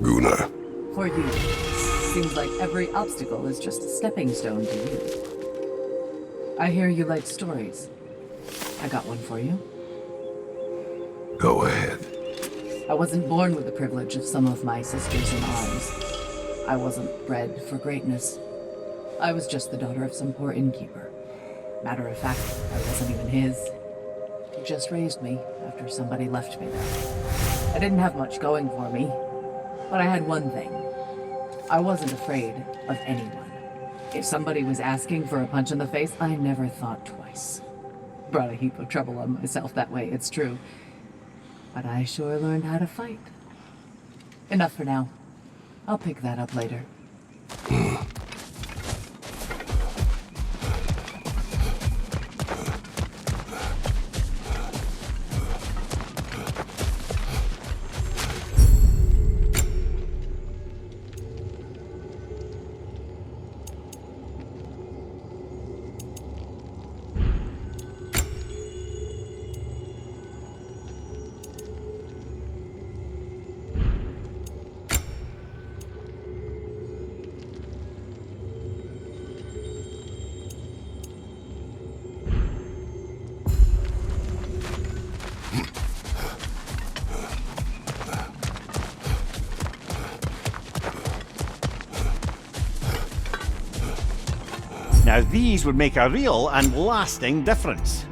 Guna. For you, seems like every obstacle is just a stepping stone to you. I hear you like stories. I got one for you. Go ahead. I wasn't born with the privilege of some of my sisters in arms. I wasn't bred for greatness. I was just the daughter of some poor innkeeper. Matter of fact, I wasn't even his. He just raised me after somebody left me there. I didn't have much going for me, but I had one thing. I wasn't afraid of anyone. If somebody was asking for a punch in the face, I never thought twice. Brought a heap of trouble on myself that way, it's true. But I sure learned how to fight. Enough for now. I'll pick that up later. Now these would make a real and lasting difference.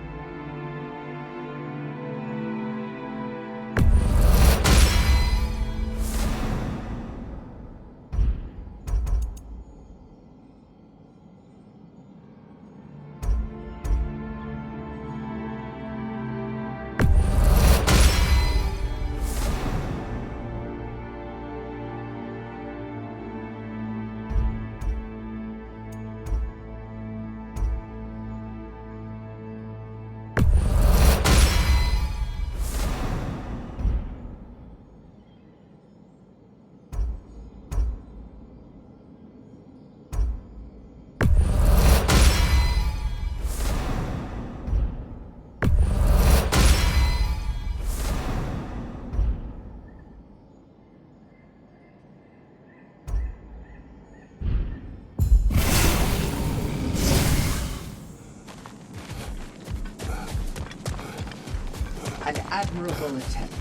An admirable attempt.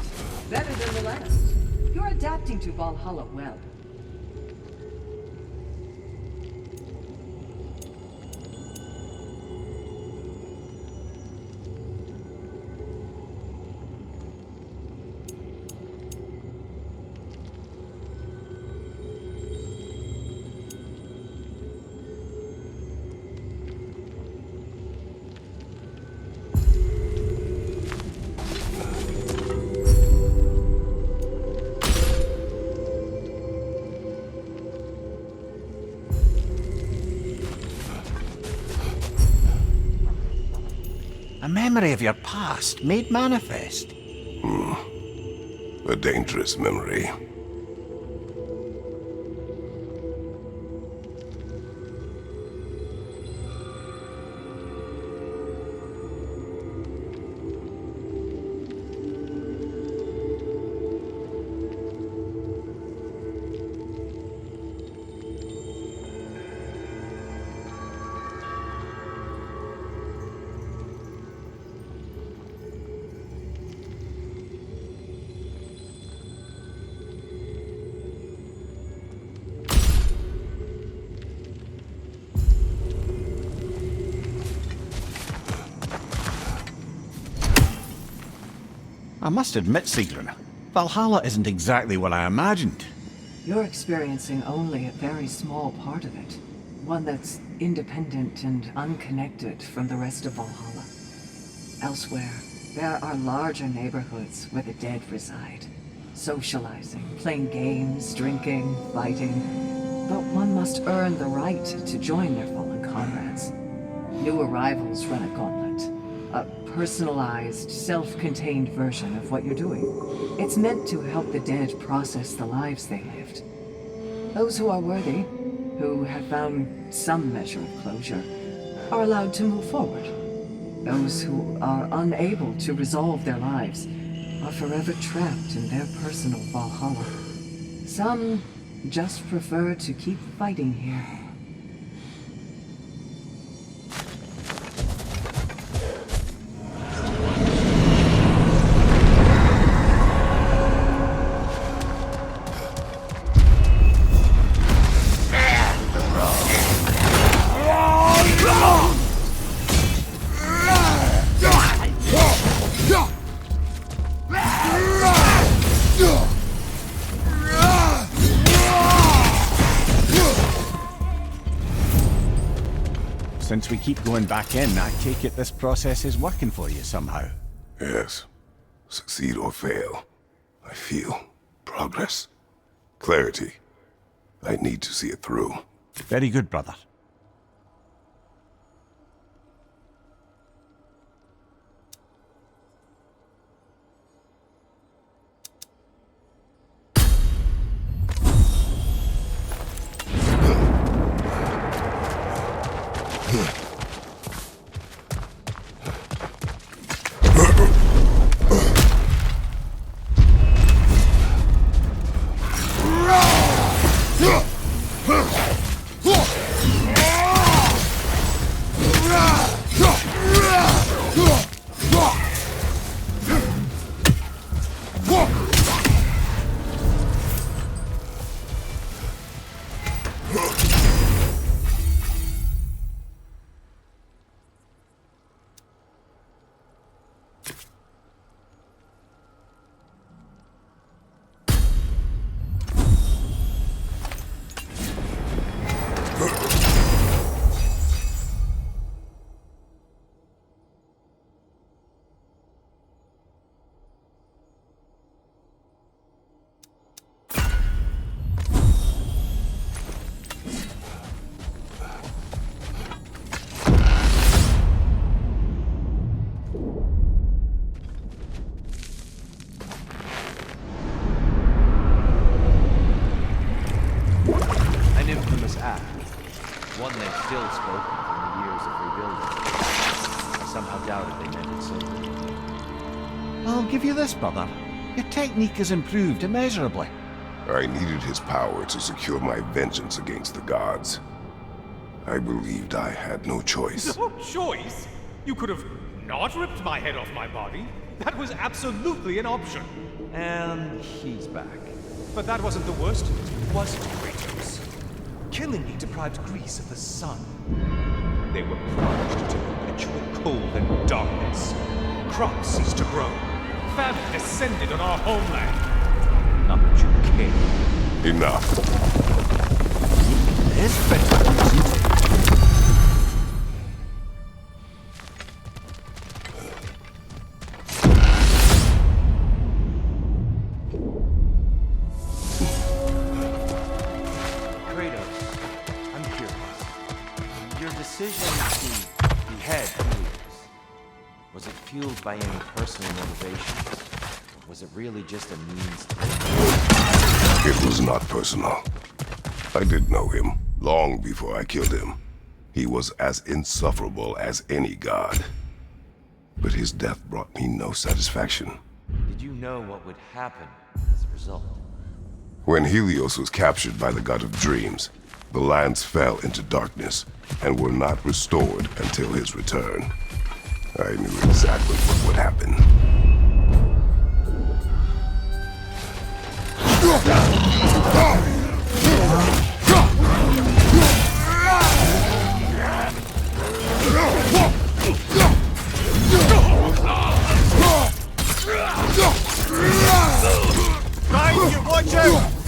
Better than the last. You're adapting to Valhalla well. A memory of your past made manifest. A dangerous memory. I must admit, Sigrun, Valhalla isn't exactly what I imagined. You're experiencing only a very small part of it. One that's independent and unconnected from the rest of Valhalla. Elsewhere, there are larger neighborhoods where the dead reside. Socializing, playing games, drinking, fighting. But one must earn the right to join their fallen comrades. New arrivals run a gauntlet. A personalized, self-contained version of what you're doing. It's meant to help the dead process the lives they lived. Those who are worthy, who have found some measure of closure, are allowed to move forward. Those who are unable to resolve their lives are forever trapped in their personal Valhalla. Some just prefer to keep fighting here. Since we keep going back in, I take it this process is working for you somehow. Yes. Succeed or fail. I feel progress. Clarity. I need to see it through. Very good, brother. One they still spoke of in the years of rebuilding. I somehow doubted they meant it simply. I'll give you this, brother. Your technique has improved immeasurably. I needed his power to secure my vengeance against the gods. I believed I had no choice. No choice? You could have not ripped my head off my body. That was absolutely an option. And he's back. But that wasn't the worst, was it, Kratos? Killing me deprived Greece of the sun. They were plunged to perpetual cold and darkness. Crops ceased to grow. Famine descended on our homeland. Not that you care. Enough. This better, isn't it? Fueled by any personal motivations? Was it really just a means to... It was not personal. I did know him long before I killed him. He was as insufferable as any god. But his death brought me no satisfaction. Did you know what would happen as a result? When Helios was captured by the god of dreams, the lands fell into darkness and were not restored until his return. I knew exactly what would happen. Right, you watch out!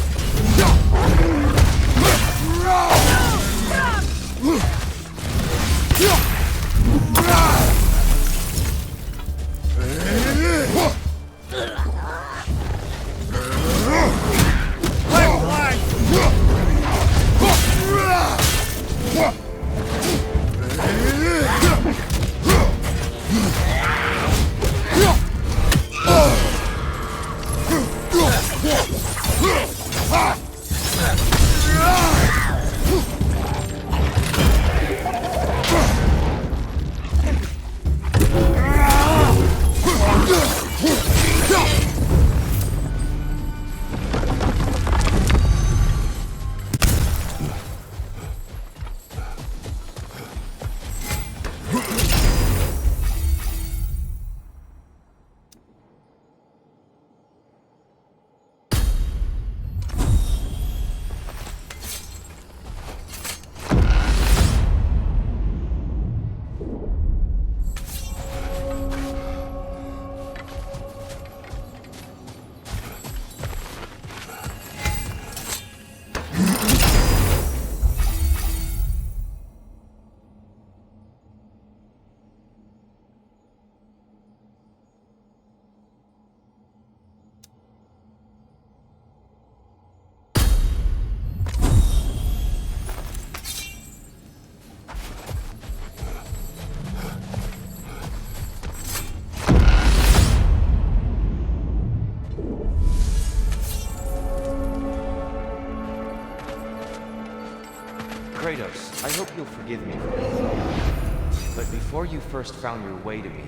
Kratos, I hope you'll forgive me for this. But before you first found your way to me,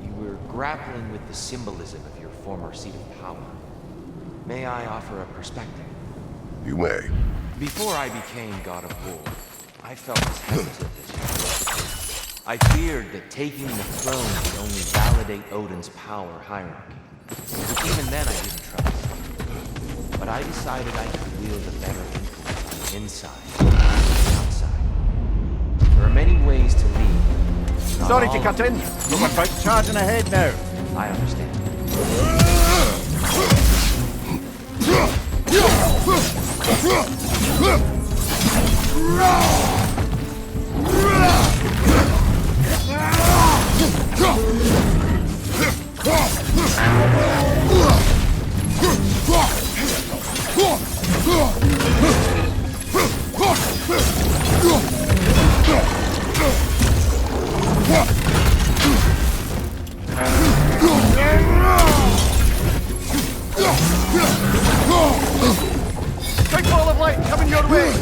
you were grappling with the symbolism of your former seat of power. May I offer a perspective? You may. Before I became God of War, I felt as hesitant as you were. I feared that taking the throne would only validate Odin's power hierarchy, which even then I didn't trust. But I decided I could wield a better influence on the inside and outside. There are many ways to lead. Not Sorry all to of cut in, them. but we're about charging ahead now. I understand. Big ball of light coming your way!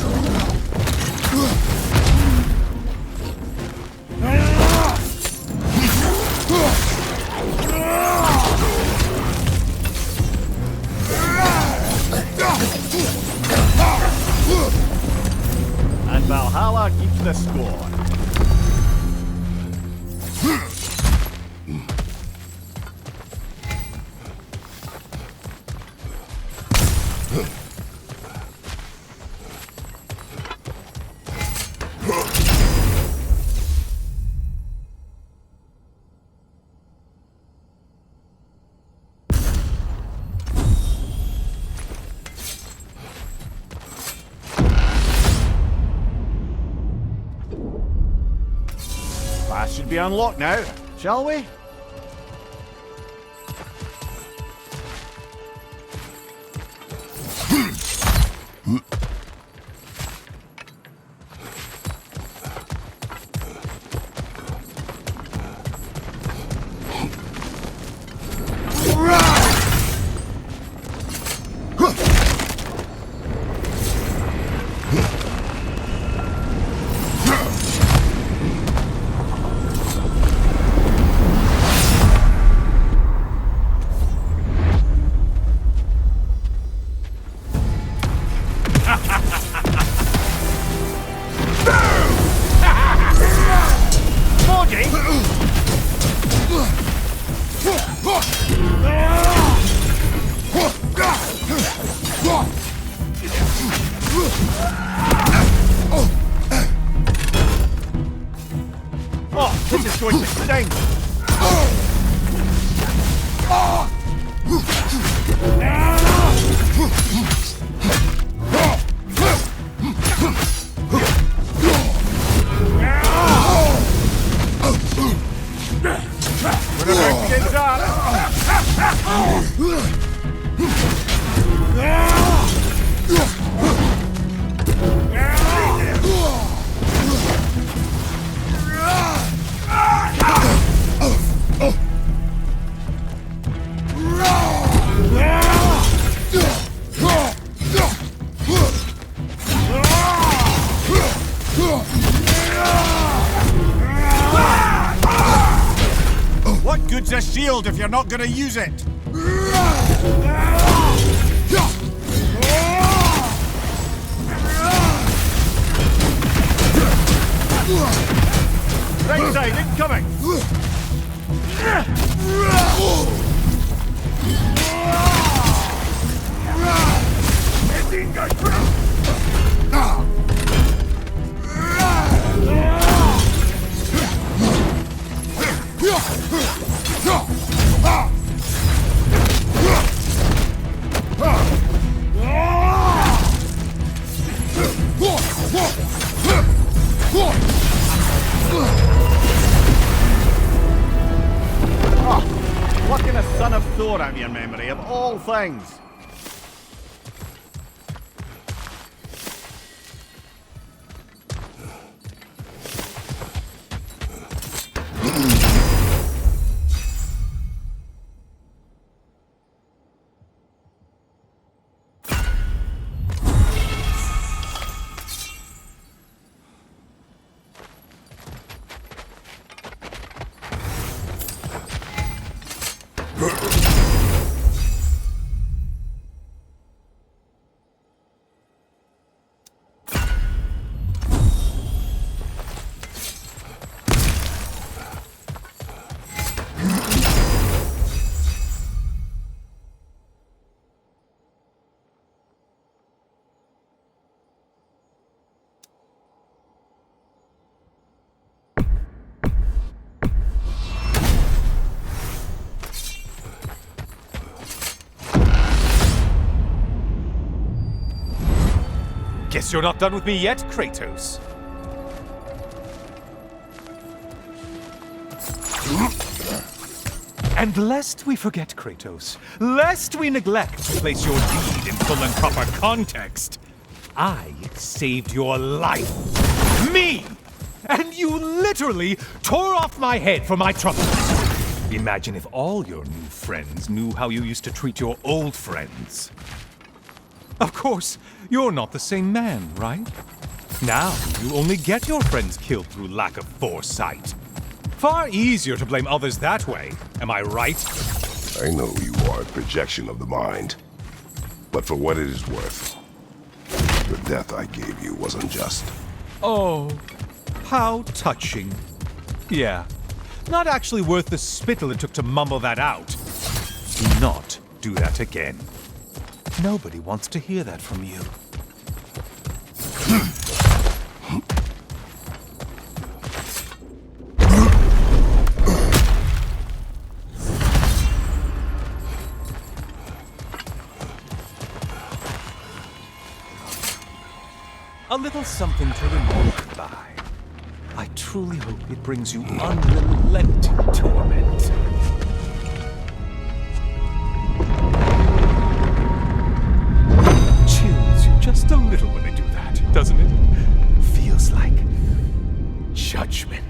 And Valhalla keeps the score. Path should be unlocked now, shall we? Oh, this is going to sting! We're about to get done! What good's a shield if you're not gonna use it? Right side, incoming! Plucking a son of Thor out of your memory, of all things. Guess you're not done with me yet, Kratos. And lest we forget, Kratos, lest we neglect to place your deed in full and proper context, I saved your life. Me! And you literally tore off my head for my troubles. Imagine if all your new friends knew how you used to treat your old friends. Of course, you're not the same man, right? Now, you only get your friends killed through lack of foresight. Far easier to blame others that way, am I right? I know you are a projection of the mind. But for what it is worth, the death I gave you was unjust. Oh, how touching. Yeah, not actually worth the spittle it took to mumble that out. Do not do that again. Nobody wants to hear that from you. A little something to remember by. I truly hope it brings you unrelenting torment. Chills you just a little when they do that, doesn't it? Feels like judgment.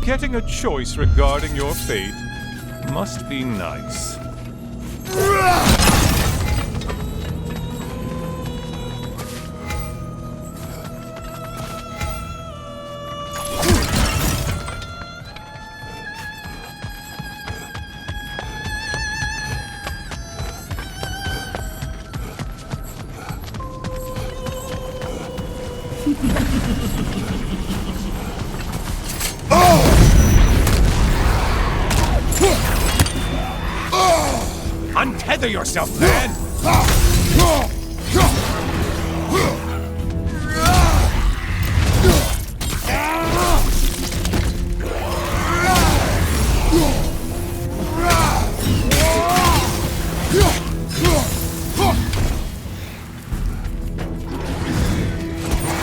Getting a choice regarding your fate must be nice. Untether yourself, man!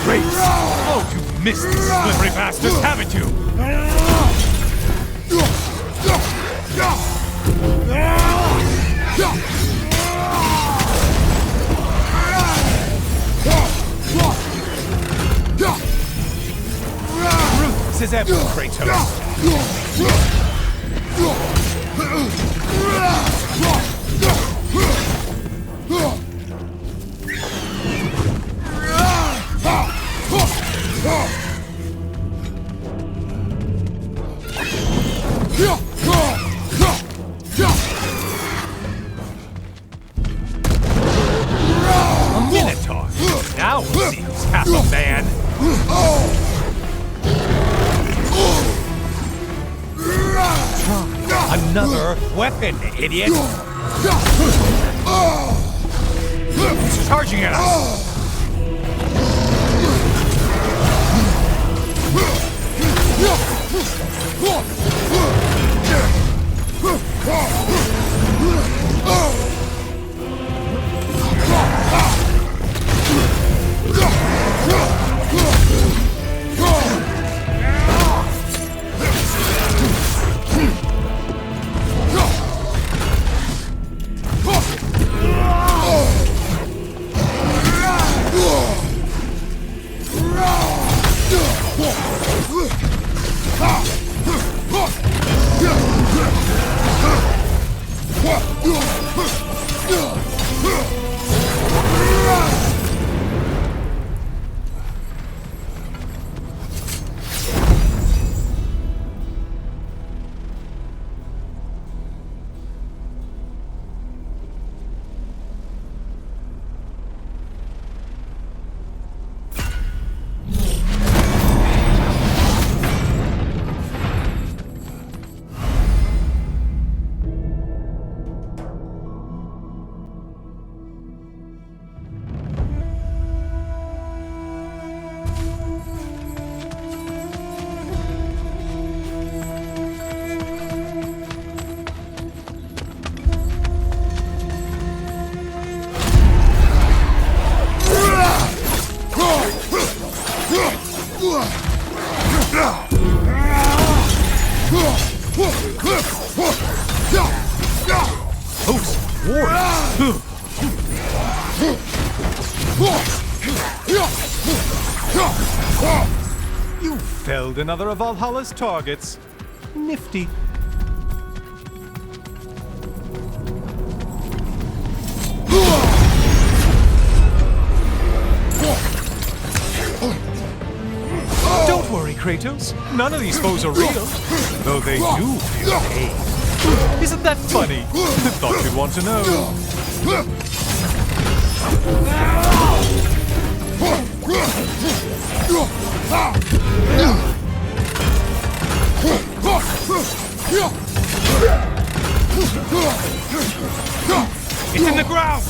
Great! Oh, you missed these slippery bastards, haven't you? Ruthless as ever, Kratos. A Minotaur. Now we'll see who's half a man. Try another weapon, idiot! He's charging at us! Host warriors! You felled another of Valhalla's targets. Nifty. Don't worry, Kratos. None of these foes are real, though they do feel pain. Isn't that funny? Thought you'd want to know. It's in the ground!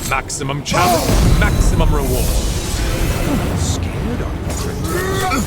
Maximum challenge, maximum reward. Scared of warriors.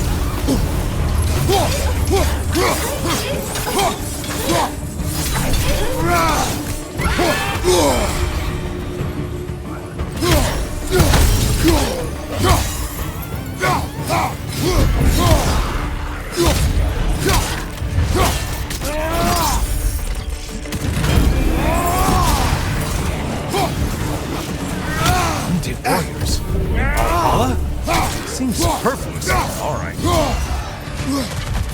Valhalla? Seems superfluous. All right.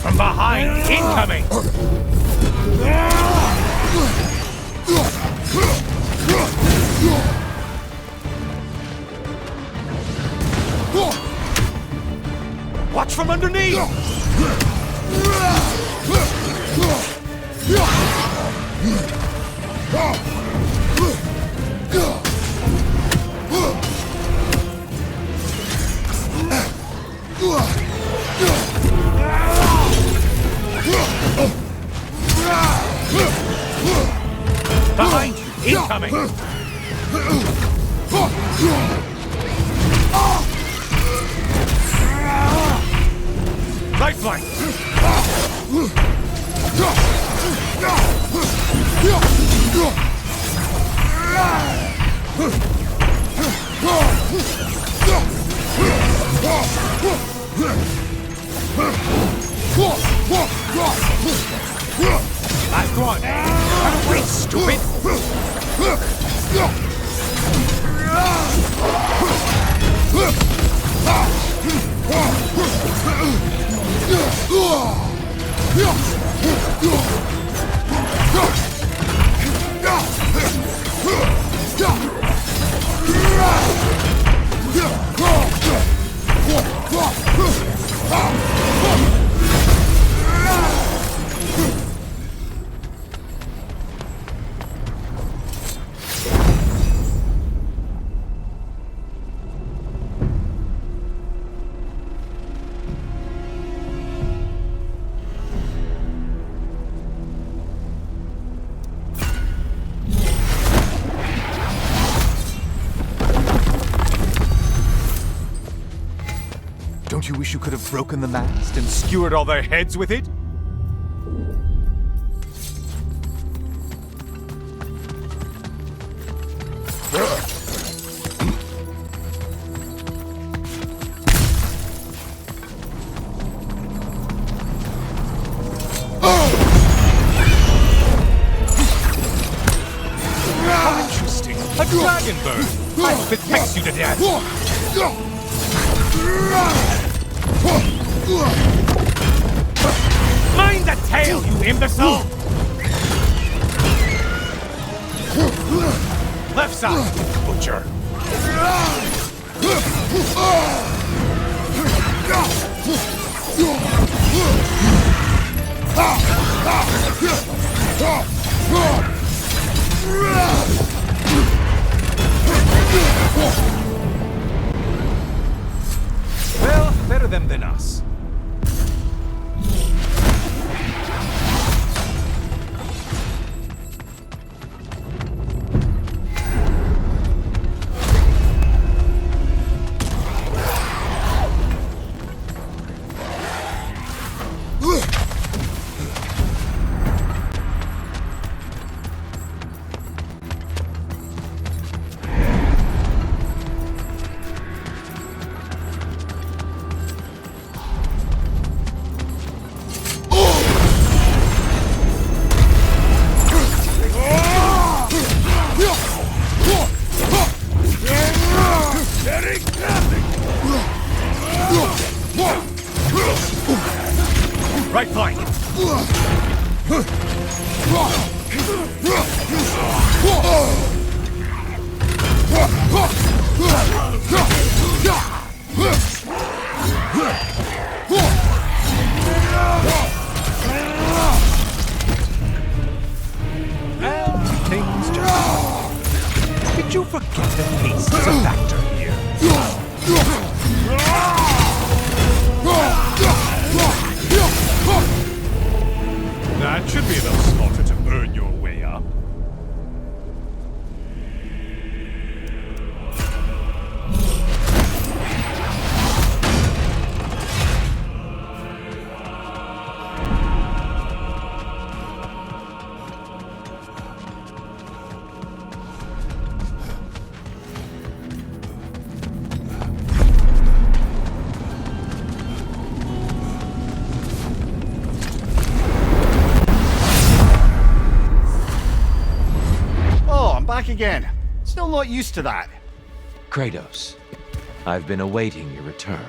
From behind, incoming! Watch from underneath! Behind you! Incoming! Lifeline! Last one! Out of reach, stupid! Don't you wish you could have broken the mast and skewered all their heads with it? A dragon bird! I hope it pecks you to death! Mind the tail, you imbecile! Left side, butcher! Well, better them than us. Right flank! And things just... Did you forget that haste is a factor here? That should be enough slaughter to earn your way up. Back again. Still not used to that. Kratos, I've been awaiting your return.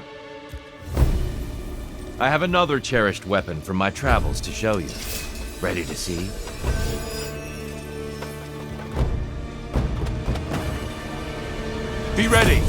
I have another cherished weapon from my travels to show you. Ready to see? Be ready!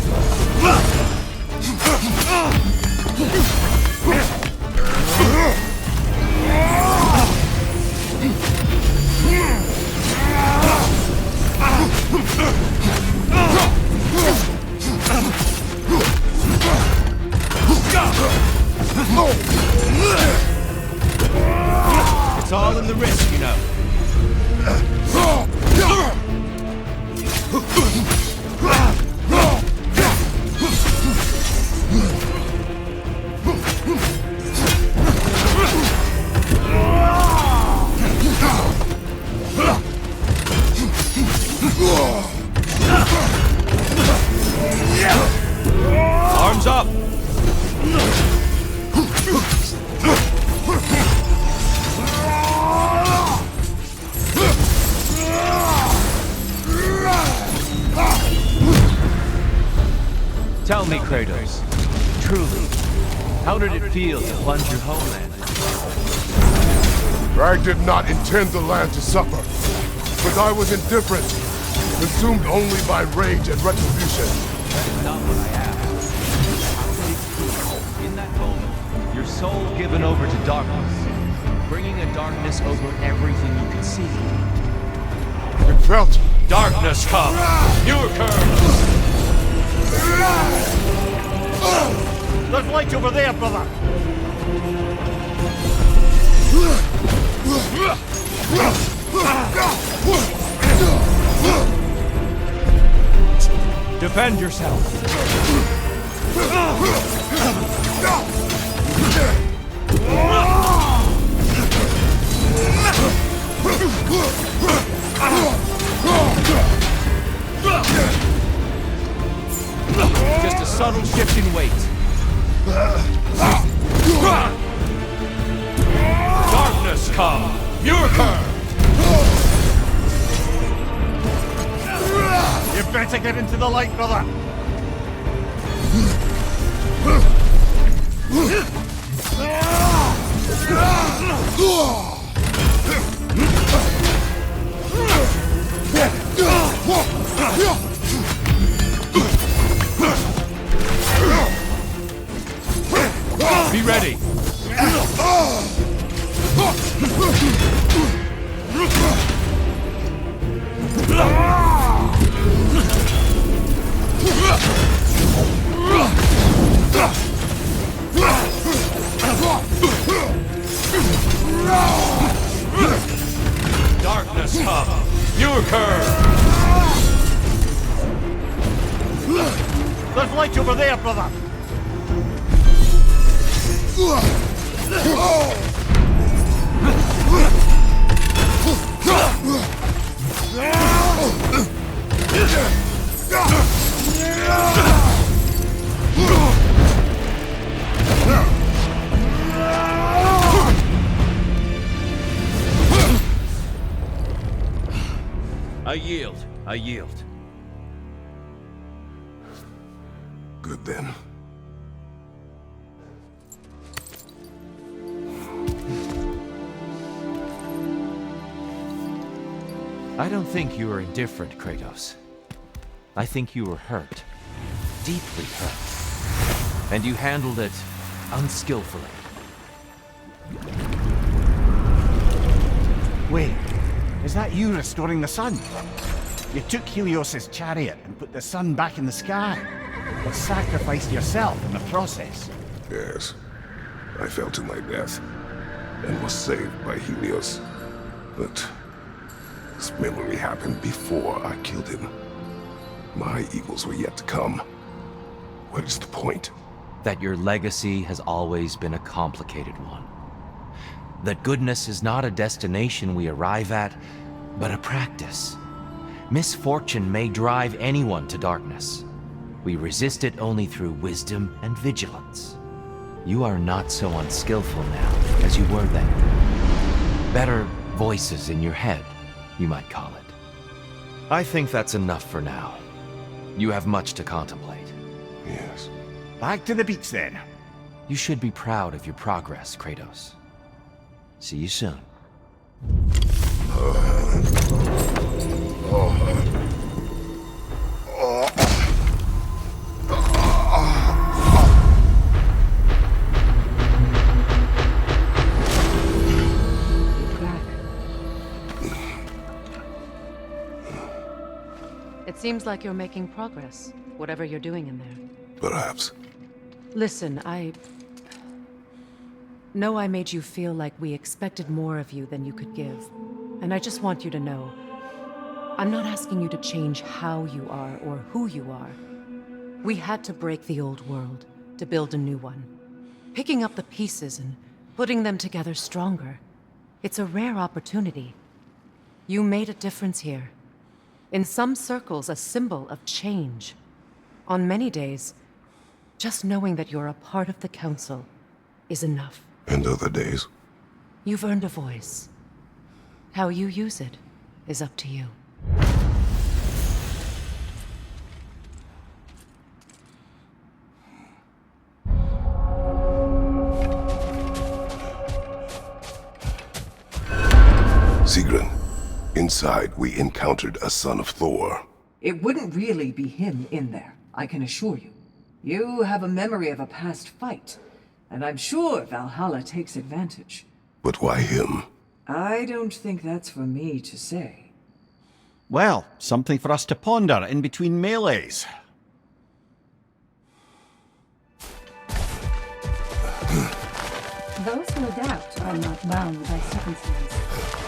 It's all in the wrist, you know. Arms up! Tell me, Kratos, truly, how did it feel to plunge your homeland? I did not intend the land to suffer, but I was indifferent, consumed only by rage and retribution. That is not what I asked. How did it feel, in that moment, your soul given over to darkness, bringing a darkness over everything you could see? It felt... Darkness come! Your curse! There's light over there, brother! Defend yourself! Just a subtle shift in weight. Darkness come! Your curse! Better get into the light, brother. Be ready. Darkness come. Your curve. There's light over there, brother. I yield. Good then. I don't think you were indifferent, Kratos. I think you were hurt. Deeply hurt. And you handled it unskillfully. Wait, is that you restoring the sun? You took Helios's chariot and put the sun back in the sky, but sacrificed yourself in the process. Yes. I fell to my death and was saved by Helios. But this memory happened before I killed him. My evils were yet to come. What is the point? That your legacy has always been a complicated one. That goodness is not a destination we arrive at, but a practice. Misfortune may drive anyone to darkness. We resist it only through wisdom and vigilance. You are not so unskillful now as you were then. Better voices in your head, you might call it. I think that's enough for now. You have much to contemplate. Yes. Back to the beach then. You should be proud of your progress, Kratos. See you soon. It seems like you're making progress, whatever you're doing in there. Perhaps. Listen, I know I made you feel like we expected more of you than you could give. And I just want you to know, I'm not asking you to change how you are or who you are. We had to break the old world to build a new one. Picking up the pieces and putting them together stronger. It's a rare opportunity. You made a difference here. In some circles, a symbol of change. On many days, just knowing that you're a part of the Council is enough. And other days? You've earned a voice. How you use it is up to you. Sigrun, inside we encountered a son of Thor. It wouldn't really be him in there, I can assure you. You have a memory of a past fight, and I'm sure Valhalla takes advantage. But why him? I don't think that's for me to say. Well, something for us to ponder in between melees. Those who adapt are not bound by circumstance.